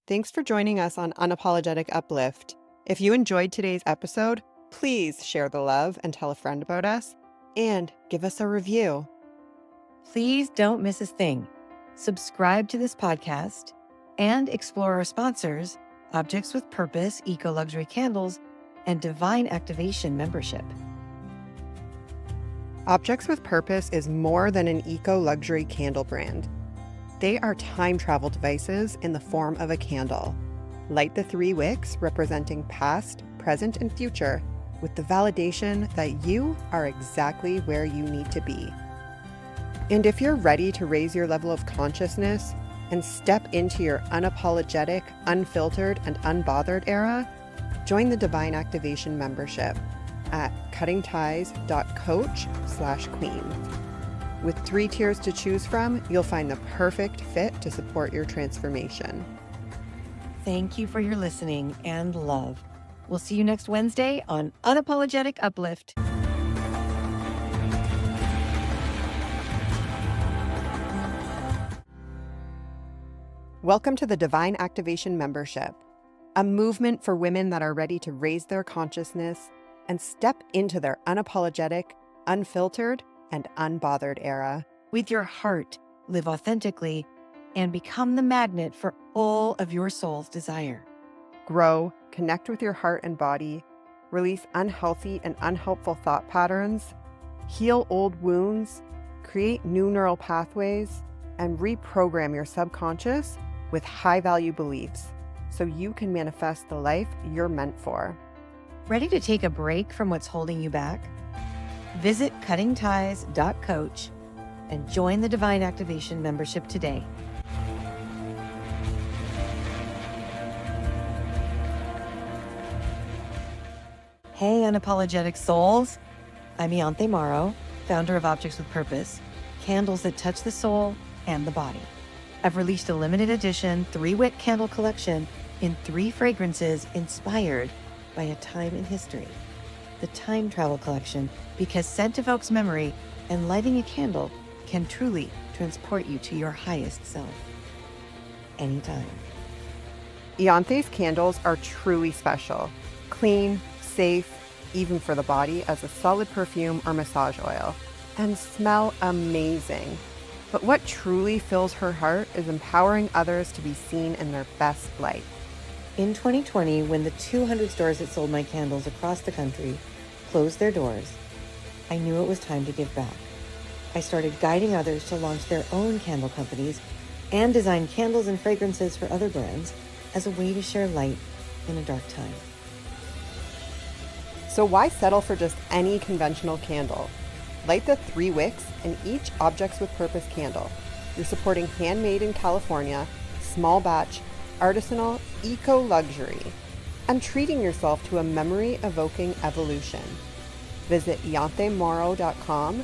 Thanks for joining us on Unapologetic Uplift. If you enjoyed today's episode, please share the love and tell a friend about us and give us a review. Please don't miss a thing. Subscribe to this podcast and explore our sponsors, Objects with Purpose, Eco Luxury Candles, and Divine Activation membership. Objects with Purpose is more than an eco luxury candle brand. They are time travel devices in the form of a candle. Light the 3 wicks representing past, present, and future with the validation that you are exactly where you need to be. And if you're ready to raise your level of consciousness and step into your unapologetic, unfiltered, and unbothered era, join the Divine Activation membership at cuttingties.coach/queen. With 3 tiers to choose from, you'll find the perfect fit to support your transformation. Thank you for your listening and love. We'll see you next Wednesday on Unapologetic Uplift. Welcome to the Divine Activation membership, a movement for women that are ready to raise their consciousness and step into their unapologetic, unfiltered, and unbothered era. With your heart, live authentically, and become the magnet for all of your soul's desire. Grow, connect with your heart and body, release unhealthy and unhelpful thought patterns, heal old wounds, create new neural pathways, and reprogram your subconscious with high-value beliefs so you can manifest the life you're meant for. Ready to take a break from what's holding you back? Visit cuttingties.coach and join the Divine Activation membership today. Hey, unapologetic souls. I'm Ianthe Mauro, founder of Objects with Purpose, candles that touch the soul and the body. I've released a limited edition 3-wick candle collection in 3 fragrances inspired by a time in history. The Time Travel Collection, because scent evokes memory and lighting a candle can truly transport you to your highest self. Anytime. Ianthe's candles are truly special. Clean, safe, even for the body as a solid perfume or massage oil, and smell amazing. But what truly fills her heart is empowering others to be seen in their best light. In 2020, when the 200 stores that sold my candles across the country closed their doors, I knew it was time to give back. I started guiding others to launch their own candle companies and design candles and fragrances for other brands as a way to share light in a dark time. So why settle for just any conventional candle? Light the 3 wicks in each Objects with Purpose candle. You're supporting handmade in California, small batch, artisanal, eco-luxury, and treating yourself to a memory-evoking evolution. Visit ianthemauro.com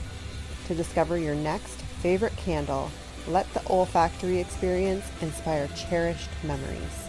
to discover your next favorite candle. Let the olfactory experience inspire cherished memories.